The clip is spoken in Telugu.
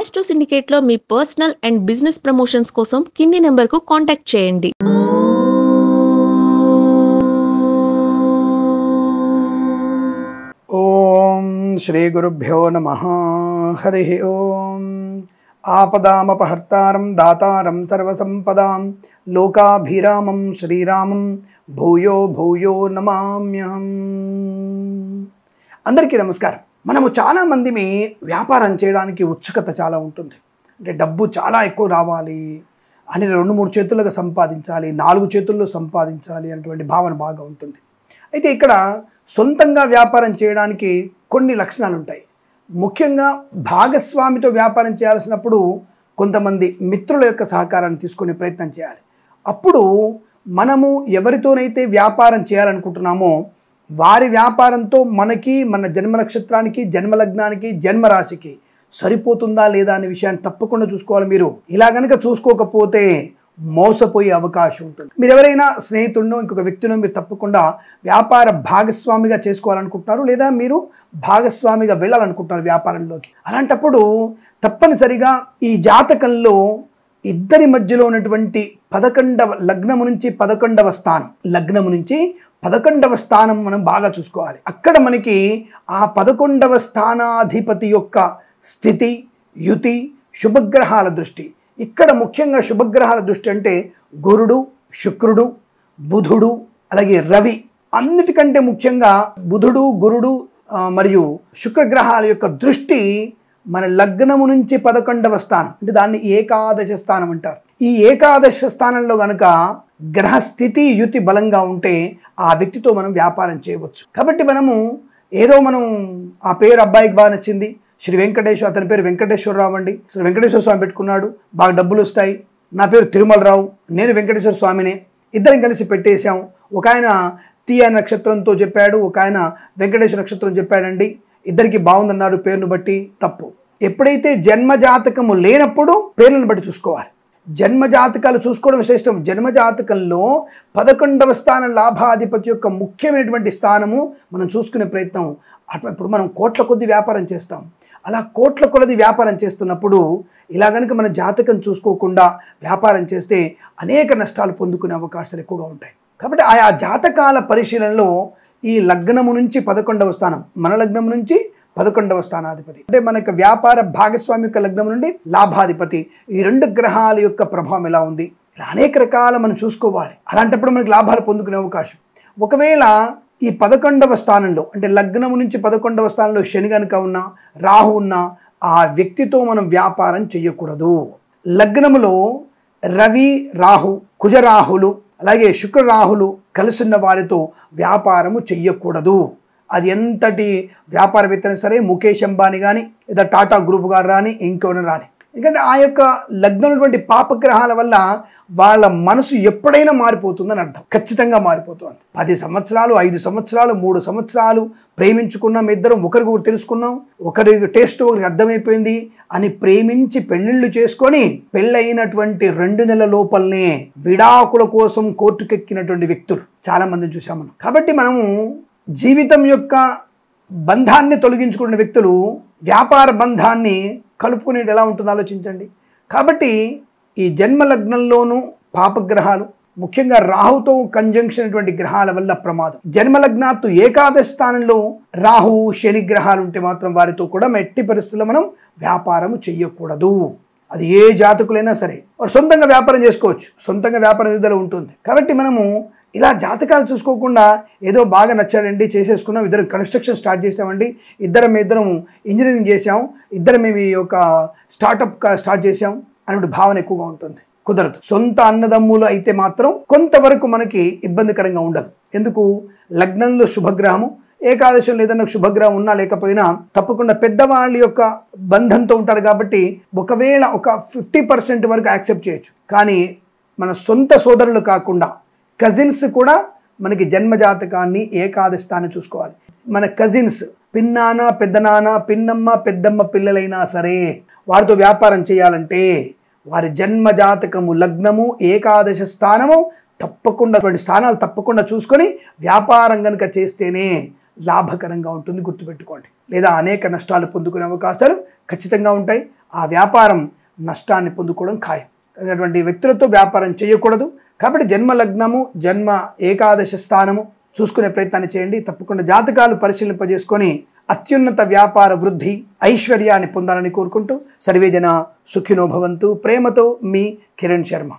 ఆస్ట్రో సిండికేట్లో మీ పర్సనల్ అండ్ బిజినెస్ ప్రమోషన్స్ కోసం కింది నెంబర్కు కాంటాక్ట్ చేయండి. ఓం శ్రీ గురుభ్యో నమః. హరి ఓం. ఆపదామపహర్తారం దాతారం సర్వసంపదాం లోకాభిరామం శ్రీరామం భూయో భూయో నమామ్యహం. అందరికీ నమస్కారం. మనము చాలామంది వ్యాపారం చేయడానికి ఉత్సుకత చాలా ఉంటుంది. అంటే డబ్బు చాలా ఎక్కువ రావాలి అని 2-3 చేతులుగా సంపాదించాలి, 4 చేతుల్లో సంపాదించాలి అనేటువంటి భావన బాగా ఉంటుంది. అయితే ఇక్కడ సొంతంగా వ్యాపారం చేయడానికి కొన్ని లక్షణాలు ఉంటాయి. ముఖ్యంగా భాగస్వామితో వ్యాపారం చేయాల్సినప్పుడు కొంతమంది మిత్రుల యొక్క సహకారాన్ని తీసుకునే ప్రయత్నం చేయాలి. అప్పుడు మనము ఎవరితోనైతే వ్యాపారం చేయాలనుకుంటున్నామో వారి వ్యాపారంతో మనకి, మన జన్మ నక్షత్రానికి, జన్మలగ్నానికి, జన్మరాశికి సరిపోతుందా లేదా అనే విషయాన్ని తప్పకుండా చూసుకోవాలి. మీరు ఇలా కనుక చూసుకోకపోతే మోసపోయే అవకాశం ఉంటుంది. మీరు ఎవరైనా స్నేహితుడినో ఇంకొక వ్యక్తినో మీరు తప్పకుండా వ్యాపార భాగస్వామిగా చేసుకోవాలనుకుంటున్నారు, లేదా మీరు భాగస్వామిగా వెళ్ళాలనుకుంటున్నారు వ్యాపారంలోకి. అలాంటప్పుడు తప్పనిసరిగా ఈ జాతకంలో ఇద్దరి మధ్యలో ఉన్నటువంటి 11వ లగ్నము నుంచి 11వ స్థానం, లగ్నము నుంచి 11వ స్థానం మనం బాగా చూసుకోవాలి. అక్కడ మనకి ఆ 11వ స్థానాధిపతి యొక్క స్థితి, యుతి, శుభగ్రహాల దృష్టి. ఇక్కడ ముఖ్యంగా శుభగ్రహాల దృష్టి అంటే గురుడు, శుక్రుడు, బుధుడు, అలాగే రవి. అన్నిటికంటే ముఖ్యంగా బుధుడు, గురుడు మరియు శుక్రగ్రహాల యొక్క దృష్టి మన లగ్నము నుంచి 11వ స్థానం, అంటే దాన్ని ఏకాదశ స్థానం అంటారు. ఈ ఏకాదశ స్థానంలో కనుక గ్రహస్థితి, యుతి బలంగా ఉంటే ఆ వ్యక్తితో మనం వ్యాపారం చేయవచ్చు. కాబట్టి మనం ఆ పేరు అబ్బాయికి బాగా నచ్చింది, శ్రీ వెంకటేశ్వర, అతని పేరు వెంకటేశ్వరరావు అండి, శ్రీ వెంకటేశ్వర స్వామి పెట్టుకున్నాడు, బాగా డబ్బులు వస్తాయి. నా పేరు తిరుమలరావు, నేను వెంకటేశ్వర స్వామినే, ఇద్దరం కలిసి పెట్టేశాం. ఒక ఆయన తీయ నక్షత్రంతో చెప్పాడు, ఒక ఆయన వెంకటేశ్వర నక్షత్రం చెప్పాడండి, ఇద్దరికి బాగుందన్నారు పేరును బట్టి. తప్పు. ఎప్పుడైతే జన్మజాతకము లేనప్పుడు పేర్లను బట్టి చూసుకోవాలి. జన్మజాతకాలు చూసుకోవడం శ్రేష్టం. జన్మజాతకంలో 11వ స్థానం లాభాధిపతి యొక్క ముఖ్యమైనటువంటి స్థానము మనం చూసుకునే ప్రయత్నం. ఇప్పుడు మనం కోట్ల కొద్ది వ్యాపారం చేస్తాం. అలా కోట్ల కొలది వ్యాపారం చేస్తున్నప్పుడు ఇలా కనుక మన జాతకం చూసుకోకుండా వ్యాపారం చేస్తే అనేక నష్టాలు పొందుకునే అవకాశాలు ఎక్కువగా ఉంటాయి. కాబట్టి ఆయా జాతకాల పరిశీలనలో ఈ లగ్నము నుంచి 11వ స్థానం, మన లగ్నం నుంచి 11వ స్థానాధిపతి, అంటే మనకు వ్యాపార భాగస్వామి యొక్క లగ్నం నుండి లాభాధిపతి, ఈ 2 గ్రహాల యొక్క ప్రభావం ఎలా ఉంది, ఇలా అనేక రకాల మనం చూసుకోవాలి. అలాంటప్పుడు మనకి లాభాలు పొందుకునే అవకాశం. ఒకవేళ ఈ 11వ స్థానంలో, అంటే లగ్నము నుంచి 11వ స్థానంలో శని కనుక ఉన్నా, రాహు ఉన్నా, ఆ వ్యక్తితో మనం వ్యాపారం చేయకూడదు. లగ్నములో రవి, రాహు, కుజరాహులు, అలాగే శుక్రరాహులు కలిసిన్న వారితో వ్యాపారము చెయ్యకూడదు. అది ఎంతటి వ్యాపారవేత్తైనా సరే, ముఖేష్ అంబానీ కానీ, లేదా టాటా గ్రూప్ గారు రాని, ఇంకెవరైనా రాని. ఎందుకంటే ఆ యొక్క లగ్నం ఉన్నటువంటి పాపగ్రహాల వల్ల వాళ్ళ మనసు ఎప్పుడైనా మారిపోతుందని అర్థం. ఖచ్చితంగా మారిపోతుంది. 10 సంవత్సరాలు, 5 సంవత్సరాలు, 3 సంవత్సరాలు ప్రేమించుకున్నాం, ఇద్దరం ఒకరికొకరు తెలుసుకున్నాం, ఒకరి టేస్ట్ ఒకరికి అర్థమైపోయింది అని ప్రేమించి పెళ్ళిళ్ళు చేసుకొని పెళ్ళైనటువంటి 2 నెలల లోపలనే విడాకుల కోసం కోర్టుకెక్కినటువంటి వ్యక్తులు చాలామందిని చూసాం మనం. కాబట్టి మనము జీవితం యొక్క బంధాన్ని తొలగించుకునే వ్యక్తులు వ్యాపార బంధాన్ని కలుపుకునేది ఎలా ఉంటుందో ఆలోచించండి. కాబట్టి ఈ జన్మలగ్నంలోనూ పాపగ్రహాలు, ముఖ్యంగా రాహుతో కంజంక్షన్ అటువంటి గ్రహాల వల్ల ప్రమాదం. జన్మలగ్నాత్తు ఏకాదశ స్థానంలో రాహు, శని గ్రహాలు ఉంటే మాత్రం వారితో కూడా ఎట్టి పరిస్థితుల్లో మనం వ్యాపారం చెయ్యకూడదు. అది ఏ జాతకులైనా సరే వారు సొంతంగా వ్యాపారం చేసుకోవచ్చు, సొంతంగా వ్యాపారం విడుదల ఉంటుంది. కాబట్టి మనము ఇలా జాతకాలు చూసుకోకుండా ఏదో బాగా నచ్చాడండి చేసేసుకున్నాం, ఇద్దరం కన్స్ట్రక్షన్ స్టార్ట్ చేసామండి, ఇద్దరం ఇంజనీరింగ్ చేసాం, ఇద్దరం ఈ యొక్క స్టార్టప్ స్టార్ట్ చేసాం అనే భావన ఎక్కువగా ఉంటుంది. కుదరదు. సొంత అన్నదమ్ములు అయితే మాత్రం కొంతవరకు మనకి ఇబ్బందికరంగా ఉండదు. ఎందుకు? లగ్నంలో శుభగ్రహము, ఏకాదశంలో ఏదైనా శుభగ్రహం ఉన్నా లేకపోయినా తప్పకుండా పెద్దవాళ్ళ యొక్క బంధంతో ఉంటారు. కాబట్టి ఒకవేళ ఒక 50% వరకు యాక్సెప్ట్ చేయొచ్చు. కానీ మన సొంత సోదరులు కాకుండా కజిన్స్ కూడా మనకి జన్మజాతకాన్ని ఏకాదశ స్థానం చూసుకోవాలి. మన కజిన్స్, పిన్నాన, పెద్దనాన్న, పిన్నమ్మ, పెద్దమ్మ పిల్లలైనా సరే వారితో వ్యాపారం చేయాలంటే వారి జన్మజాతకము, లగ్నము, ఏకాదశ స్థానము తప్పకుండా, స్థానాలు తప్పకుండా చూసుకొని వ్యాపారం కనుక చేస్తేనే లాభకరంగా ఉంటుంది, గుర్తుపెట్టుకోండి. లేదా అనేక నష్టాలు పొందుకునే అవకాశాలు ఖచ్చితంగా ఉంటాయి. ఆ వ్యాపారం నష్టాన్ని పొందుకోవడం ఖాయం. అటువంటి వ్యక్తులతో వ్యాపారం చేయకూడదు. కాబట్టి జన్మ లగ్నము, జన్మ ఏకాదశ స్థానము చూసుకునే ప్రయత్నాన్ని చేయండి. తప్పకుండా జాతకాలు పరిశీలింపజేసుకొని అత్యున్నత వ్యాపార వృద్ధి, ఐశ్వర్యాన్ని పొందాలని కోరుకుంటూ సర్వేజన సుఖినో భవంతు. ప్రేమతో మీ కిరణ్ శర్మ.